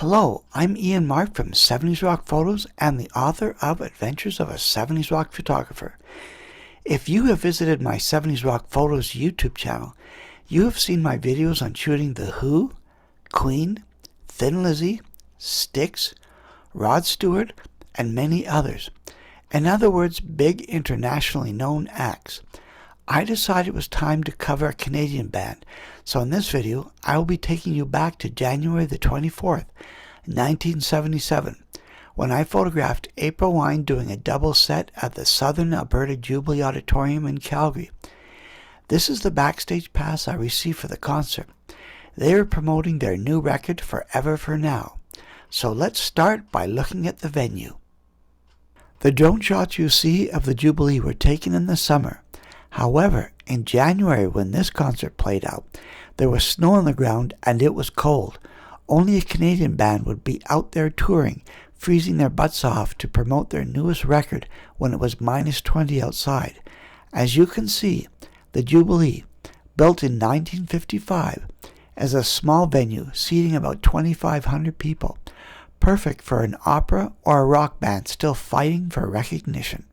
Hello, I'm Ian Mark from 70s Rock Photos and the author of Adventures of a 70s Rock Photographer. If you have visited my 70s Rock Photos YouTube channel, you have seen my videos on shooting The Who, Queen, Thin Lizzy, Styx, Rod Stewart, and many others. In other words, big internationally known acts. I decided it was time to cover a Canadian band, so in this video I will be taking you back to January the 24th, 1977, when I photographed April Wine doing a double set at the Southern Alberta Jubilee Auditorium in Calgary. This is the backstage pass I received for the concert. They are promoting their new record, Forever for Now. So let's start by looking at the venue. The drone shots you see of the Jubilee were taken in the summer. However, in January when this concert played out, there was snow on the ground and it was cold. Only a Canadian band would be out there touring, freezing their butts off to promote their newest record when it was -20 outside. As you can see, the Jubilee, built in 1955, is a small venue seating about 2,500 people, perfect for an opera or a rock band still fighting for recognition.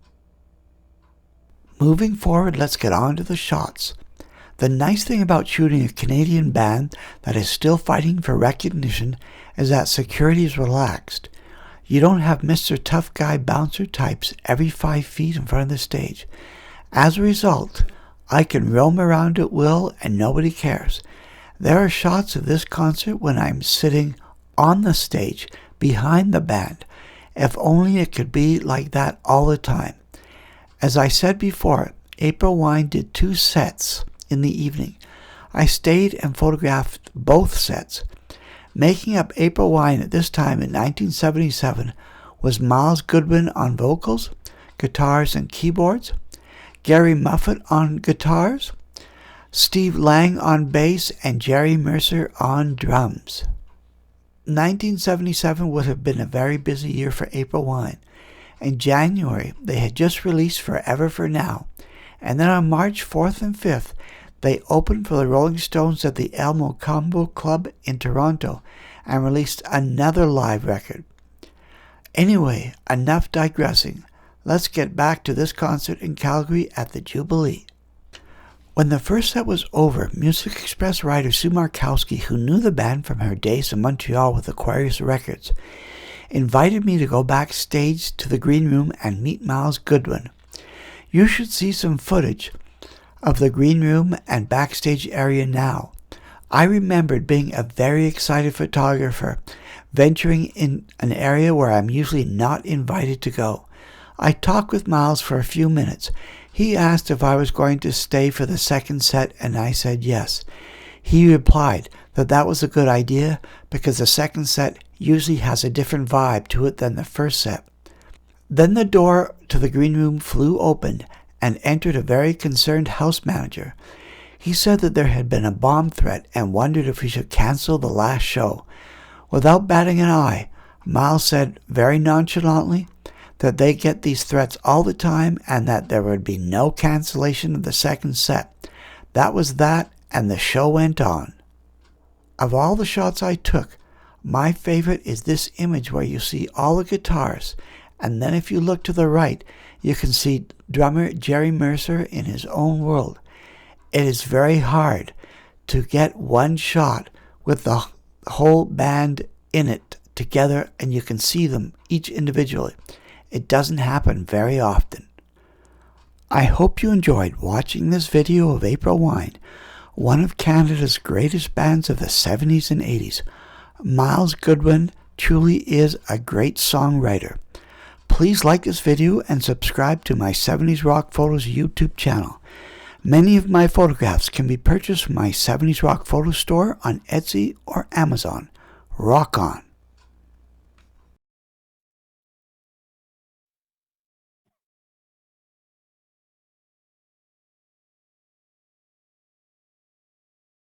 Moving forward, let's get on to the shots. The nice thing about shooting a Canadian band that is still fighting for recognition is that security is relaxed. You don't have Mr. Tough Guy bouncer types every 5 feet in front of the stage. As a result, I can roam around at will and nobody cares. There are shots of this concert when I'm sitting on the stage behind the band. If only it could be like that all the time. As I said before, April Wine did 2 sets in the evening. I stayed and photographed both sets. Making up April Wine at this time in 1977 was Miles Goodwin on vocals, guitars and keyboards, Gary Muffett on guitars, Steve Lang on bass, and Jerry Mercer on drums. 1977 would have been a very busy year for April Wine. In January, they had just released Forever for Now, and then on March 4th and 5th, they opened for the Rolling Stones at the El Mocambo Club in Toronto and released another live record. Anyway, enough digressing. Let's get back to this concert in Calgary at the Jubilee. When the first set was over, Music Express writer Sue Markowski, who knew the band from her days in Montreal with Aquarius Records, invited me to go backstage to the green room and meet Miles Goodwin. You should see some footage of the green room and backstage area now. I remembered being a very excited photographer, venturing in an area where I'm usually not invited to go. I talked with Miles for a few minutes. He asked if I was going to stay for the second set, and I said yes. He replied that that was a good idea because the second set usually has a different vibe to it than the first set. Then the door to the green room flew open and entered a very concerned house manager. He said that there had been a bomb threat and wondered if we should cancel the last show. Without batting an eye, Miles said very nonchalantly that they get these threats all the time and that there would be no cancellation of the second set. That was that, and the show went on. Of all the shots I took, my favorite is this image where you see all the guitars, and then if you look to the right, you can see drummer Jerry Mercer in his own world. It is very hard to get one shot with the whole band in it together and you can see them each individually. It doesn't happen very often. I hope you enjoyed watching this video of April Wine, one of Canada's greatest bands of the 70s and 80s. Miles Goodwin truly is a great songwriter. Please like this video and subscribe to my 70s Rock Photos YouTube channel. Many of my photographs can be purchased from my 70s Rock Photo store on Etsy or Amazon. Rock on!